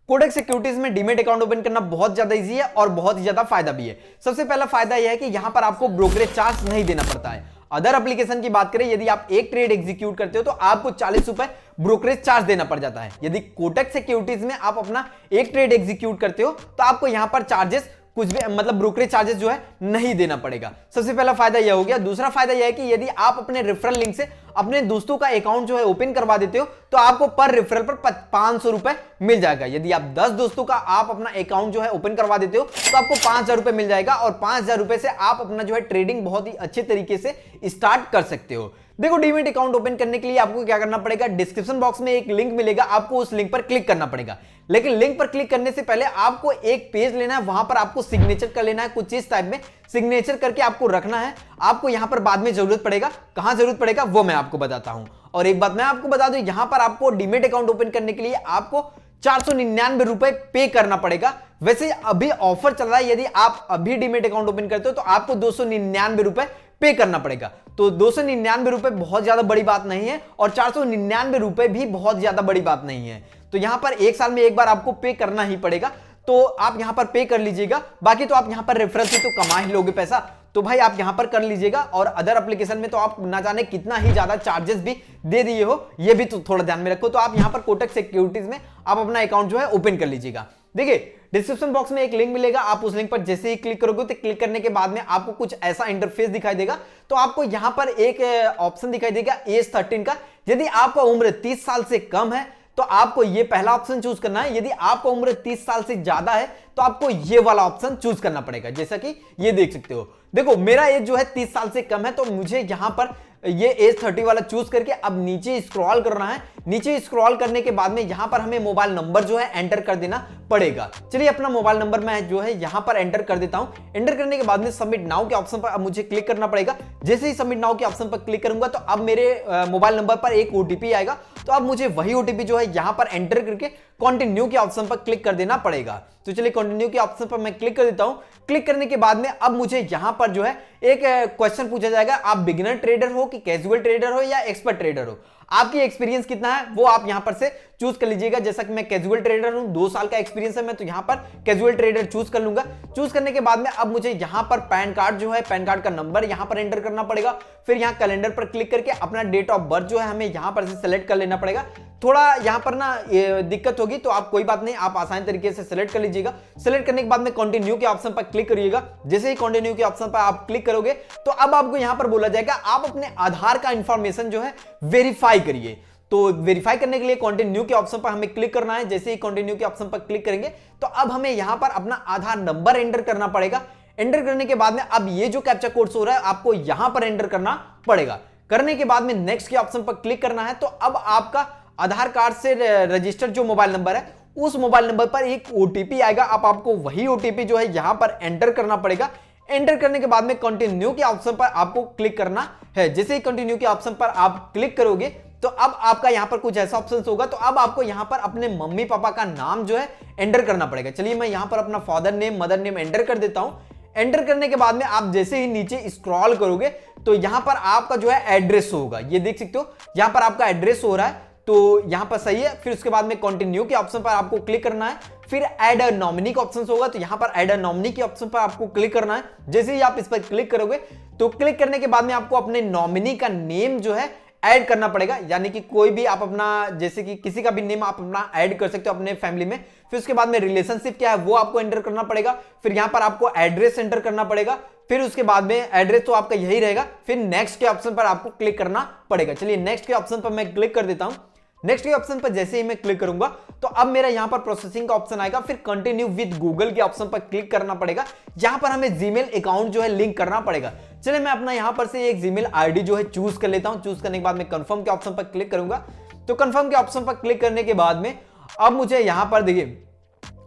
Kotak securities में demat account open करना बहुत ज्यादा इजी है और बहुत ही ज्यादा फायदा भी है। सबसे पहला फायदा यह है कि यहां पर आपको ब्रोकरेज चार्ज नहीं देना पड़ता है। अदर एप्लीकेशन की बात करें, यदि आप एक ट्रेड एग्जीक्यूट करते हो तो आपको 40 रुपए ब्रोकरेज चार्ज देना पड़ जाता है। यदि कोटक सिक्योरिटीज में आप अपना एक ट्रेड एग्जीक्यूट करते हो तो आपको यहां पर चार्जेस कुछ भी मतलब ब्रोकरेज चार्जेस जो है नहीं देना पड़ेगा। सबसे पहला फायदा यह हो गया। दूसरा फायदा यह है कि यदि आप अपने रेफरल लिंक से अपने दोस्तों का अकाउंट जो है ओपन करवा देते हो तो आपको पर रेफरल पर 500 रुपए मिल जाएगा। यदि आप 10 दोस्तों का आप अपना अकाउंट जो है ओपन करवा देते हो तो आपको 5000 रुपए मिल जाएगा और 5000 रुपए से आप अपना जो है ट्रेडिंग बहुत ही अच्छे तरीके से स्टार्ट कर सकते हो। देखो, डीमेट अकाउंट ओपन करने के लिए आपको क्या करना पड़ेगा, डिस्क्रिप्शन बॉक्स में एक लिंक मिलेगा, आपको उस लिंक पर क्लिक करना पड़ेगा। लेकिन लिंक पर क्लिक करने से पहले आपको एक पेज लेना है, वहां पर आपको सिग्नेचर कर लेना है। कुछ इस टाइप में सिग्नेचर करके आपको रखना है। आपको यहां पर बाद में जरूरत पड़ेगा, कहां जरूरत पड़ेगा वो मैं आपको बताता हूं। और एक बात मैं आपको बता दूं, यहां पर आपको डीमेट अकाउंट ओपन करने के लिए आपको 499 रुपए पे करना पड़ेगा। वैसे अभी ऑफर चल रहा है, यदि आप अभी डीमेट अकाउंट ओपन करते हो तो आपको 299 रुपए पे करना पड़ेगा। तो 299 रुपए बहुत ज्यादा बड़ी बात नहीं है और 499 रुपए भी बहुत ज्यादा बड़ी बात नहीं है। तो यहां पर एक साल में एक बार आपको पे करना ही पड़ेगा, तो आप यहां पर पे कर लीजिएगा। बाकी तो आप यहां पर रेफरल से तो कमा ही लोगे पैसा, तो भाई आप यहां पर कर लीजिएगा। और अदर एप्लीकेशन में तो आप ना जाने कितना ही ज्यादा चार्जेस भी दे दिए हो, ये भी तो थोड़ा ध्यान में रखो। तो आप यहां पर कोटक सिक्योरिटीज में आप अपना अकाउंट जो है ओपन कर लीजिएगा। देखिए, डिस्क्रिप्शन बॉक्स में एक लिंक मिलेगा, आप उस लिंक पर जैसे ही क्लिक करोगे तो क्लिक करने के बाद में आपको कुछ ऐसा इंटरफेस दिखाई देगा। तो आपको यहां पर एक ऑप्शन दिखाई देगा एज 13 का। यदि आपका उम्र 30 साल से कम है तो आपको ये पहला ऑप्शन चूज करना है। यदि आपका उम्र 30 साल से ज्यादा है तो आपको ये वाला ऑप्शन चूज करना पड़ेगा, जैसा कि ये देख सकते हो। देखो, मेरा एज जो है 30 साल से कम है, तो मुझे यहां पर ये एज 30 वाला चूज करके अब नीचे स्क्रॉल करना है। नीचे स्क्रॉल करने के बाद में यहां पर हमें मोबाइल नंबर जो है एंटर कर देना पड़ेगा। चलिए, अपना मोबाइल नंबर मैं जो है यहां पर एंटर कर देता हूं। एंटर करने के बाद में सबमिट नाउ के ऑप्शन पर अब मुझे क्लिक करना पड़ेगा। जैसे ही सबमिट नाउ के ऑप्शन पर क्लिक करूंगा तो अब मेरे मोबाइल नंबर पर एक ओटीपी आएगा। तो अब मुझे वही ओटीपी जो है यहां पर एंटर करके कंटिन्यू के ऑप्शन पर क्लिक कर देना पड़ेगा। तो चलिए, कंटिन्यू के ऑप्शन पर मैं क्लिक कर देता हूं। क्लिक करने के बाद में अब मुझे यहां पर जो है एक क्वेश्चन पूछा जाएगा, आप बिगिनर ट्रेडर हो कि कैजुअल ट्रेडर हो या एक्सपर्ट ट्रेडर हो, आपकी एक्सपीरियंस कितना है वो आप यहां पर से चूज कर लीजिएगा। जैसा कि मैं कैजुअल ट्रेडर हूं, 2 साल का एक्सपीरियंस है मैं, तो यहां पर कैजुअल ट्रेडर चूज कर लूंगा। चूज करने के बाद में अब मुझे यहां पर पैन कार्ड जो है, पैन कार्ड का नंबर यहां पर एंटर करना पड़ेगा। फिर यहां कैलेंडर पर क्लिक करके अपना डेट ऑफ बर्थ जो है हमें यहां पर से सिलेक्ट कर लेना पड़ेगा। थोड़ा यहां पर ना दिक्कत होगी तो आप कोई बात नहीं, आप आसान तरीके से सिलेक्ट कर लीजिएगा। सिलेक्ट करने के बाद में कंटिन्यू के ऑप्शन पर क्लिक करिएगा। जैसे ही कंटिन्यू के ऑप्शन पर आप क्लिक करोगे तो अब आपको यहां पर बोला जाएगा आप अपने आधार का इंफॉर्मेशन जो है वेरीफाई करिए। तो वेरीफाई करने के लिए कंटिन्यू के ऑप्शन पर हमें क्लिक करना है। जैसे ही कंटिन्यू के ऑप्शन पर क्लिक करेंगे तो अब हमें यहां पर अपना आधार नंबर एंटर करना पड़ेगा। एंटर करने के बाद में अब ये जो कैप्चा कोड हो रहा है आपको यहां पर एंटर करना पड़ेगा। करने के बाद में नेक्स्ट के ऑप्शन पर क्लिक करना है। तो अब आपका आधार कार्ड से रजिस्टर्ड जो मोबाइल नंबर है उस मोबाइल नंबर पर एक ओटीपी आएगा। अब आपको वही ओटीपी जो है यहां पर एंटर करना पड़ेगा। एंटर करने के बाद में कंटिन्यू के ऑप्शन पर आपको क्लिक करना है। जैसे ही कंटिन्यू के ऑप्शन पर आप क्लिक करोगे तो अब आपका यहां पर कुछ ऐसा ऑप्शन होगा। तो अब आपको यहां पर अपने मम्मी पापा का नाम जो है एंटर करना पड़ेगा। चलिए, मैं यहां पर अपना father name, mother name enter कर देता हूं। एंटर करने के बाद में आप जैसे ही नीचे स्क्रॉल करोगे तो यहां पर आपका जो है एड्रेस होगा, ये देख सकते हो यहां पर आपका एड्रेस हो रहा है, तो यहां पर सही है। फिर उसके बाद में कंटिन्यू के ऑप्शन पर आपको क्लिक करना है। फिर ऐड अ नॉमिनी का ऑप्शन होगा, तो यहां पर ऐड अ नॉमिनी के ऑप्शन पर आपको क्लिक करना है। जैसे ही आप इस पर क्लिक करोगे तो क्लिक करने के बाद में आपको अपने नॉमिनी का नेम जो है ऐड करना पड़ेगा। यानी कि कोई भी आप अपना, जैसे कि किसी का भी नेम आप अपना ऐड कर सकते हो अपने फैमिली में। फिर उसके बाद में रिलेशनशिप क्या है वो आपको एंटर करना पड़ेगा। फिर यहां पर आपको एड्रेस एंटर करना पड़ेगा। फिर उसके बाद में एड्रेस तो आपका यही रहेगा। फिर नेक्स्ट के ऑप्शन पर आपको क्लिक करना पड़ेगा। चलिए, नेक्स्ट के ऑप्शन पर मैं क्लिक कर देता हूं। नेक्स्ट के ऑप्शन पर जैसे ही मैं क्लिक करूंगा तो अब मेरा यहां पर प्रोसेसिंग का ऑप्शन आएगा। फिर कंटिन्यू विद गूगल के ऑप्शन पर क्लिक करना पड़ेगा। यहां पर हमें जीमेल अकाउंट जो है लिंक करना पड़ेगा। चलिए, मैं अपना यहां पर से एक जीमेल आईडी जो है चूज कर लेता हूं। चूज करने के बाद मैं कंफर्म के ऑप्शन पर क्लिक करूंगा। तो कंफर्म के ऑप्शन पर क्लिक करने के बाद में अब मुझे यहां पर देखिए,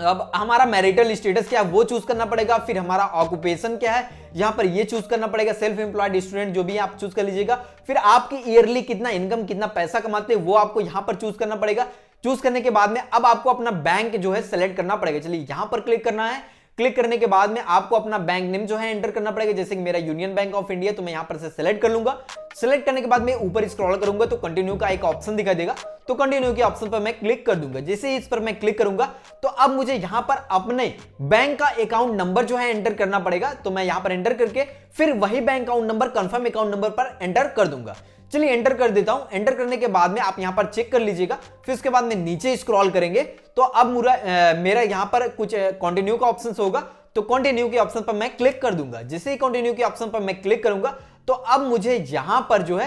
अब हमारा मैरिटल स्टेटस क्या है वो चूज करना पड़ेगा। फिर हमारा ऑक्यूपेशन क्या है यहां पर ये चूज करना पड़ेगा। सेल्फ एम्प्लॉयड स्टूडेंट जो भी आप चूज कर लीजिएगा। फिर आपकी ईयरली कितना इनकम, कितना पैसा कमाते हैं वो आपको यहां पर चूज करना पड़ेगा। चूज करने के बाद में अब आपको अपना बैंक जो है सेलेक्ट करना पड़ेगा। चलिए, यहां पर क्लिक करना है। क्लिक करने के बाद में आपको अपना बैंक नेम जो है एंटर करना पड़ेगा, जैसे कि मेरा यूनियन बैंक ऑफ इंडिया, तो मैं यहां पर से सिलेक्ट कर लूंगा। सिलेक्ट करने के बाद मैं ऊपर स्क्रॉल करूंगा तो कंटिन्यू का एक ऑप्शन दिखाई देगा, तो कंटिन्यू के ऑप्शन पर मैं क्लिक कर दूंगा। जैसे ही इस पर मैं क्लिक करूंगा तो अब मुझे यहां पर अपने बैंक का अकाउंट नंबर जो है एंटर करना पड़ेगा, तो मैं यहां पर एंटर करके फिर वही bank account number confirm account number पर एंटर कर दूंगा। चलिए एंटर कर देता हूं। एंटर करने के बाद में आप यहां पर चेक कर लीजिएगा, फिर उसके बाद में नीचे स्क्रॉल करेंगे तो अब मेरा यहां पर कुछ कंटिन्यू का ऑप्शन होगा, तो कंटिन्यू के ऑप्शन पर मैं क्लिक कर दूंगा। जैसे ही कंटिन्यू के ऑप्शन पर मैं क्लिक करूंगा तो अब मुझे यहां पर जो है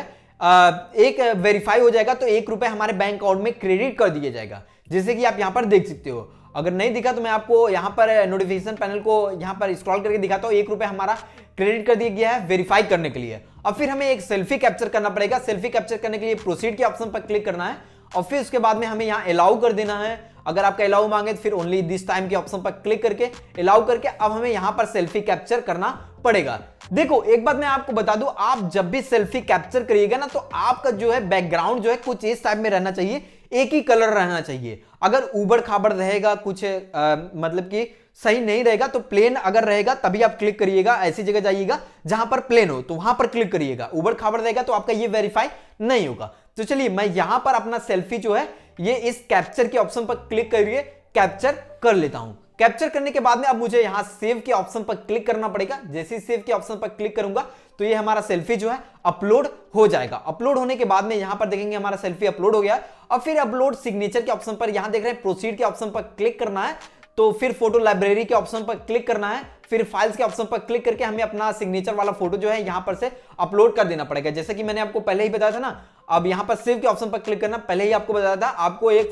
एक वेरीफाई हो जाएगा, तो ₹1 हमारे बैंक अकाउंट में क्रेडिट कर दिया जाएगा, जैसे कि आप यहां पर देख सकते हो। अगर नहीं दिखा तो मैं आपको यहां पर नोटिफिकेशन पैनल को यहां पर स्क्रॉल करके दिखाता हूं। ₹1 हमारा क्रेडिट कर दिया गया है वेरीफाई करने के लिए। अब फिर हमें एक सेल्फी कैप्चर करना पड़ेगा। सेल्फी कैप्चर करने के लिए प्रोसीड के ऑप्शन पर क्लिक करना है और फिर उसके बाद में हमें यहां अलाउ कर देना है। अगर आपका अलाउ मांगे तो फिर ओनली दिस टाइम के ऑप्शन पर क्लिक करके अलाउ करके अब हमें यहां पर सेल्फी कैप्चर करना पड़ेगा। देखो एक बात मैं आपको बता दूं, आप जब भी सेल्फी कैप्चर करिएगा ना तो आपका जो है बैकग्राउंड जो है कुछ इस टाइप में रहना चाहिए, एक ही कलर रहना चाहिए। अगर उबड़ खाबड़ रहेगा कुछ मतलब कि सही नहीं रहेगा तो प्लेन अगर रहेगा तभी आप क्लिक करिएगा। ऐसी जगह जाइएगा जहां पर प्लेन हो तो वहां पर क्लिक करिएगा। उबड़ खाबड़ रहेगा तो आपका ये वेरीफाई नहीं होगा। तो चलिए मैं यहां पर अपना सेल्फी जो है ये इस कैप्चर के ऑप्शन पर क्लिक करके कैप्चर कर लेता हूं। कैप्चर करने के बाद में अब मुझे यहां सेव के ऑप्शन पर क्लिक करना पड़ेगा। जैसे ही सेव के ऑप्शन पर क्लिक करूंगा तो ये हमारा सेल्फी जो है अपलोड हो जाएगा। अपलोड होने के बाद में यहां पर देखेंगे हमारा सेल्फी अपलोड हो गया। अब फिर अपलोड सिग्नेचर के ऑप्शन पर यहां देख रहे हैं प्रोसीड के ऑप्शन पर क्लिक करना है, तो फिर फोटो लाइब्रेरी के ऑप्शन पर क्लिक करना है, फिर फाइल्स के ऑप्शन पर क्लिक करके हमें अपना सिग्नेचर वाला फोटो जो है यहां पर से अपलोड कर देना पड़ेगा। जैसे कि मैंने आपको पहले ही बताया था ना, अब यहां पर सेव के ऑप्शन पर क्लिक करना, पहले ही आपको बताया था आपको एक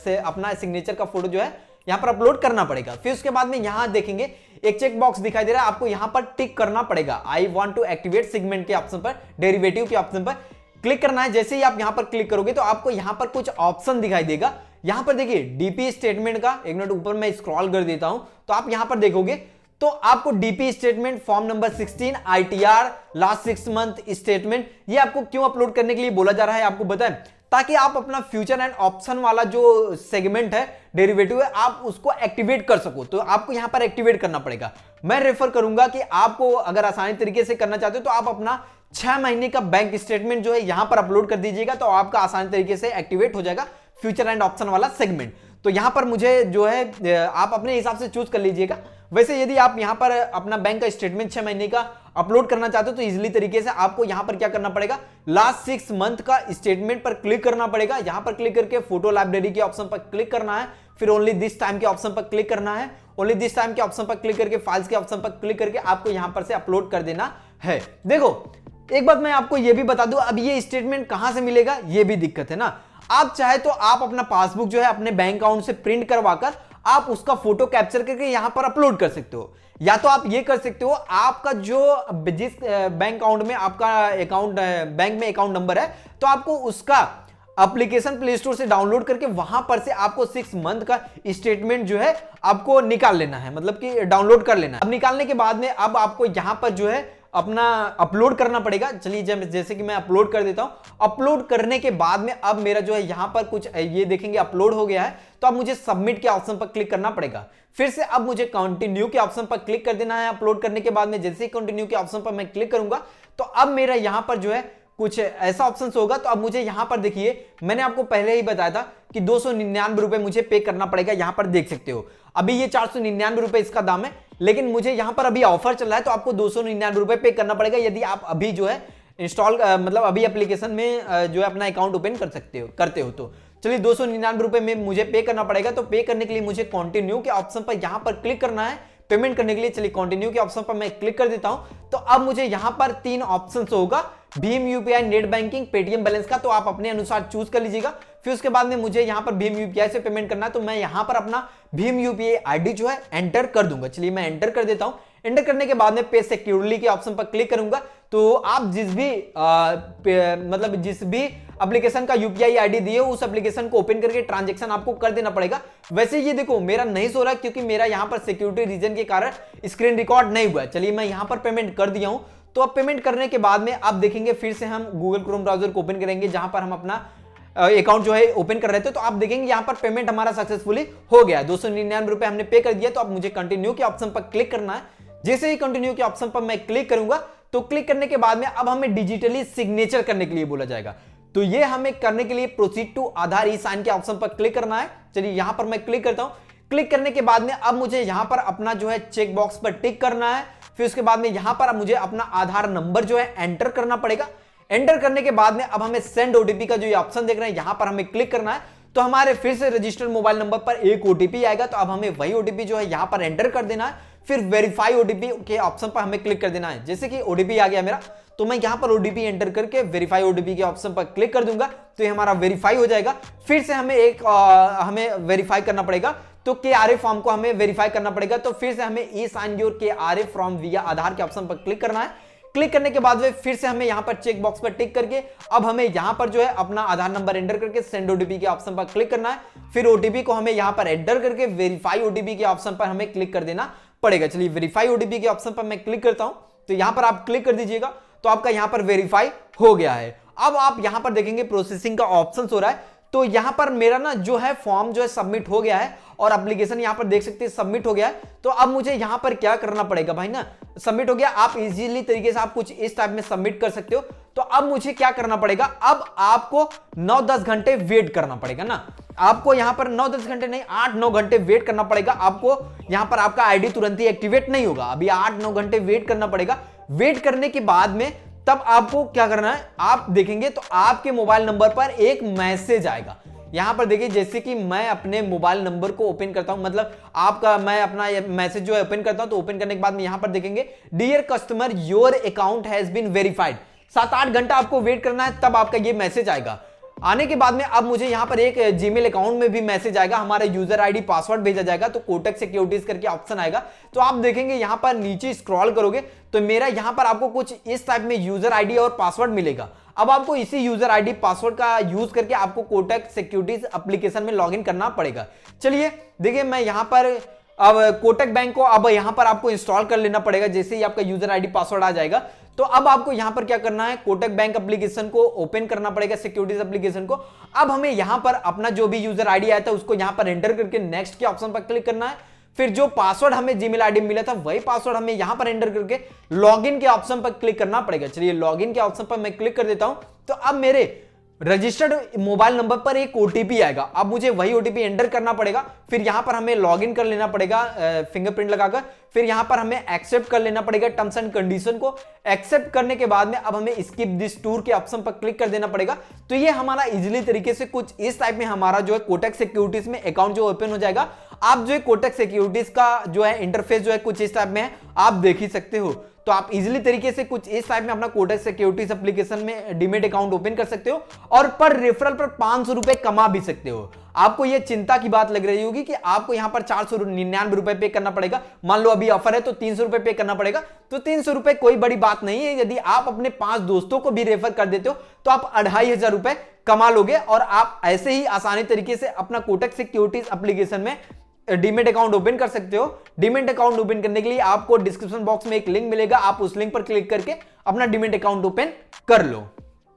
से अपना सिग्नेचर का फोटो जो है यहां पर अपलोड करना पड़ेगा। फिर उसके बाद में यहां देखेंगे एक चेक बॉक्स दिखाई दे रहा है, आपको यहां पर टिक करना पड़ेगा। I want to activate segment के ऑप्शन पर, डेरिवेटिव के ऑप्शन पर क्लिक करना है। जैसे ही आप यहां पर क्लिक करोगे तो आपको यहां पर कुछ ऑप्शन दिखाई देगा। यहां पर देखिए डीपी स्टेटमेंट का, एक मिनट ऊपर मैं स्क्रॉल कर देता हूं तो आप यहां पर देखोगे तो आपको DP statement form number 16 ITR last 6 month statement, ये आपको क्यों अपलोड करने के लिए बोला जा रहा है आपको बताएं, ताकि आप अपना फ्यूचर एंड ऑप्शन वाला जो सेगमेंट है, डेरिवेटिव है, आप उसको एक्टिवेट कर सको। तो आपको यहां पर एक्टिवेट करना पड़ेगा। मैं रेफर करूंगा कि आपको अगर आसानी तरीके से करना चाहते हो तो आप अपना 6 महीने का बैंक स्टेटमेंट जो है यहां पर अपलोड कर दीजिएगा, तो आपका आसानी तरीके से एक्टिवेट हो जाएगा फ्यूचर एंड ऑप्शन वाला सेगमेंट। तो यहां पर मुझे जो है आप अपने हिसाब से चूज कर लीजिएगा। वैसे यदि आप यहां पर अपना बैंक का स्टेटमेंट 6 महीने का अपलोड करना चाहते हो तो इजीली तरीके से आपको यहां पर क्या करना पड़ेगा, लास्ट 6 मंथ का स्टेटमेंट पर क्लिक करना पड़ेगा। यहां पर क्लिक करके फोटो लाइब्रेरी के ऑप्शन पर क्लिक करना है, फिर ओनली दिस टाइम के ऑप्शन पर क्लिक करना है। ओनली दिस टाइम के ऑप्शन पर क्लिक करके फाइल्स के ऑप्शन पर क्लिक करके आपको यहां पर से अपलोड कर देना है। देखो एक बात मैं आपको यह भी बता दूं, अब ये स्टेटमेंट कहां से मिलेगा ये भी दिक्कत है ना। आप चाहे तो आप अपना पासबुक जो है अपने बैंक अकाउंट से प्रिंट करवाकर आप उसका फोटो कैप्चर करके यहां पर अपलोड कर सकते हो, या तो आप ये कर सकते हो आपका जो जिस बैंक अकाउंट में आपका अकाउंट बैंक में अकाउंट नंबर है तो आपको उसका एप्लीकेशन प्ले स्टोर से डाउनलोड करके वहां पर से आपको 6 मंथ का स्टेटमेंट जो है आपको निकाल लेना है, मतलब कि डाउनलोड कर लेना है। अब निकालने के बाद में अब आपको यहां पर जो है अपना अपलोड करना पड़ेगा। चलिए जैसे कि मैं अपलोड कर देता हूं। अपलोड करने के बाद में अब मेरा जो है यहां पर कुछ ये देखेंगे अपलोड हो गया है, तो अब मुझे सबमिट के ऑप्शन पर क्लिक करना पड़ेगा। फिर से अब मुझे कंटिन्यू के ऑप्शन पर क्लिक कर देना है। अपलोड करने के बाद में जैसे ही कंटिन्यू के ऑप्शन पर मैं क्लिक करूंगा तो अब मेरा यहां पर जो है कुछ ऐसा ऑप्शन होगा। तो अब मुझे यहां पर देखिए मैंने आपको पहले ही बताया था कि 299 रुपए मुझे पे करना पड़ेगा। यहां पर देख सकते हो अभी ये 499 रुपए इसका दाम है, लेकिन मुझे यहां पर अभी ऑफर चल रहा है तो आपको 299 रुपए पे करना पड़ेगा यदि आप अभी जो है इंस्टॉल मतलब अभी एप्लीकेशन में जो है अपना अकाउंट ओपन करते हो तो चलिए 299 रुपए में मुझे पे करना पड़ेगा। तो पे करने के लिए मुझे कंटिन्यू के ऑप्शन पर यहां पर क्लिक करना है पेमेंट करने के लिए। चलिए कंटिन्यू के ऑप्शन पर मैं क्लिक कर देता हूं। तो अब मुझे यहां पर 3 ऑप्शन होगा, Bhim UPI, net banking, Paytm balance का, तो आप अपने अनुसार चूज कर लीजिएगा। फिर उसके बाद में मुझे यहां पर भीम यूपीआई से पेमेंट करना है तो मैं यहां पर अपना भीम यूपीआई आईडी जो है एंटर कर दूंगा। चलिए मैं एंटर कर देता हूं। एंटर करने के बाद में पे सिक्योरली के ऑप्शन पर क्लिक करूंगा तो आप जिस भी एप्लीकेशन का यूपीआई आईडी दिए उस एप्लीकेशन को ओपन करके ट्रांजैक्शन आपको कर देना पड़ेगा। वैसे ये देखो मेरा नहीं सो रहा क्योंकि मेरा यहां पर सिक्योरिटी रीजन के कारण स्क्रीन रिकॉर्ड नहीं हुआ। चलिए मैं यहां पर पेमेंट कर दिया हूं। तो अब पेमेंट करने के बाद में आप देखेंगे फिर से हम गूगल क्रोम ब्राउजर को ओपन करेंगे जहां पर हम अपना अकाउंट जो है ओपन कर रहे थे, तो आप देखेंगे यहां पर पेमेंट हमारा सक्सेसफुली हो गया है। 299 रुपए हमने पे कर दिया। तो अब मुझे कंटिन्यू के ऑप्शन पर क्लिक करना है। जैसे ही कंटिन्यू के ऑप्शन पर मैं क्लिक करूंगा तो क्लिक करने के बाद में अब हमें डिजिटली सिग्नेचर करने के लिए बोला जाएगा। तो ये हमें करने के लिए proceed to Aadhaar e sign के ऑप्शन पर क्लिक करना है। चलिए यहां पर मैं क्लिक करता हूं। क्लिक करने के बाद में अब मुझे यहां पर अपना जो है चेक बॉक्स पर टिक करना है। फिर उसके बाद में यहां पर अब मुझे अपना आधार नंबर जो है एंटर करना पड़ेगा। एंटर करने के बाद में अब हमें सेंड ओटीपी का जो ये ऑप्शन देख रहे हैं यहां पर हमें क्लिक करना है। तो हमारे फिर से रजिस्टर्ड मोबाइल नंबर पर एक ओटीपी आएगा। तो अब हमें वही ओटीपी जो है यहां पर एंटर कर देना है। फिर वेरीफाई ओटीपी के ऑप्शन पर हमें क्लिक कर देना है। जैसे कि ओटीपी आ गया मेरा, तो मैं यहां पर ओटीपी एंटर करके वेरीफाई ओटीपी के ऑप्शन पर क्लिक कर दूंगा। तो ये हमारा वेरीफाई हो जाएगा। फिर से हमें वेरीफाई करना पड़ेगा। तो KRA फॉर्म को हमें वेरीफाई करना पड़ेगा। तो फिर से हमें ई साइन योर KRA फॉर्म विया आधार के ऑप्शन पर क्लिक करना है। क्लिक करने के बाद फिर से हमें यहां पर चेक बॉक्स पर टिक करके अब हमें यहां पर जो है अपना आधार नंबर एंटर करके सेंड ओटीपी के ऑप्शन पर क्लिक करना है। फिर ओटीपी को हमें यहां पर एंटर करके वेरीफाई ओटीपी के ऑप्शन पर हमें क्लिक कर देना पड़ेगा। चलिए वेरीफाई ओटीपी के ऑप्शन पर मैं क्लिक करता हूं। तो यहां पर आप क्लिक कर दीजिएगा तो आपका यहां पर वेरीफाई हो गया है। अब आप यहां पर देखेंगे प्रोसेसिंग का ऑप्शन हो रहा है। तो यहां पर मेरा ना जो है फॉर्म जो है सबमिट हो गया है और एप्लीकेशन यहां पर देख सकते हैं सबमिट हो गया है। तो अब मुझे यहां पर क्या करना पड़ेगा भाई ना, सबमिट हो गया। आप इजीली तरीके से आप कुछ इस टाइप में सबमिट कर सकते हो। तो अब मुझे क्या करना पड़ेगा, अब आपको 9-10 घंटे वेट करना पड़ेगा ना। आपको यहां पर 9-10 घंटे नहीं 8-9 घंटे वेट करना पड़ेगा। आपको यहां पर आपका आईडी तुरंत ही एक्टिवेट नहीं होगा, अभी 8-9 घंटे वेट करना पड़ेगा। वेट करने के बाद में तब आपको क्या करना है, आप देखेंगे तो आपके मोबाइल नंबर पर एक मैसेज आएगा। यहां पर देखिए जैसे कि मैं अपने मोबाइल नंबर को ओपन करता हूं, मतलब आपका मैं अपना मैसेज जो है ओपन करता हूं। तो ओपन करने के बाद में यहां पर देखेंगे dear customer your account has been verified. 7-8 घंटा आपको वेट करना है, तब आपका ये मैसेज आएगा। आने के बाद में अब मुझे यहां पर एक जीमेल अकाउंट में भी मैसेज आएगा, हमारा यूजर आईडी पासवर्ड भेजा जाएगा। तो कोटक सिक्योरिटीज करके ऑप्शन आएगा। तो आप देखेंगे यहां पर नीचे स्क्रॉल करोगे तो मेरा यहां पर आपको कुछ इस टाइप में यूजर आईडी और पासवर्ड मिलेगा। अब आपको इसी यूजर आईडी पासवर्ड का यूज करके आपको कोटक सिक्योरिटीज एप्लीकेशन में लॉगिन करना पड़ेगा। चलिए देखिए मैं यहां पर अब कोटक बैंक को अब यहां पर आपको इंस्टॉल कर लेना पड़ेगा। जैसे ही आपका यूजर आईडी पासवर्ड आ जाएगा तो अब आपको यहां पर क्या करना है, कोटक बैंक एप्लीकेशन को ओपन करना पड़ेगा, सिक्योरिटीज एप्लीकेशन को। अब हमें यहां पर अपना जो भी यूजर आईडी आया था उसको यहां पर एंटर करके नेक्स्ट के ऑप्शन पर क्लिक करना है। फिर जो पासवर्ड हमें जीमेल आईडी मिला था वही पासवर्ड हमें यहां पर एंटर करके लॉगिन के ऑप्शन पर क्लिक करना पड़ेगा। चलिए लॉगिन के ऑप्शन पर मैं क्लिक कर देता हूं। तो अब मेरे रजिस्टर्ड मोबाइल नंबर पर एक ओटीपी आएगा। अब मुझे वही ओटीपी एंटर करना पड़ेगा। फिर यहां पर हमें लॉगिन कर लेना पड़ेगा फिंगरप्रिंट लगाकर। फिर यहां पर हमें एक्सेप्ट कर लेना पड़ेगा टर्म्स एंड कंडीशन को। एक्सेप्ट करने के बाद में अब हमें स्किप दिस टूर के ऑप्शन पर क्लिक कर देना पड़ेगा। तो ये हमारा इजीली तरीके से कुछ इस टाइप में हमारा जो है कोटक सिक्योरिटीज में अकाउंट जो ओपन हो जाएगा। आप जो है कोटक सिक्योरिटीज का जो है इंटरफेस जो है कुछ इस टाइप में है, आप देख ही सकते हो। तो आप इजीली तरीके से कुछ इस टाइप में अपना कोटक सिक्योरिटीज एप्लीकेशन में डीमेट अकाउंट ओपन कर सकते हो और पर रेफरल पर 500 रुपए कमा भी सकते हो। आपको यह चिंता की बात लग रही होगी कि आपको यहां पर 499 रुपए पे करना पड़ेगा। मान लो अभी ऑफर है तो 300 रुपए पे करना पड़ेगा। तो 300 रुपए कोई बड़ी बात नहीं है। यदि आप अपने 5 दोस्तों को भी रेफर कर देते हो तो आप 2500 रुपए कमा लोगे और आप ऐसे ही आसानी तरीके से अपना कोटक सिक्योरिटीज एप्लीकेशन में डीमेट अकाउंट ओपन कर सकते हो। डीमेट अकाउंट ओपन करने के लिए आपको डिस्क्रिप्शन बॉक्स में एक लिंक मिलेगा, आप उस लिंक पर क्लिक करके अपना डीमेट अकाउंट ओपन कर लो।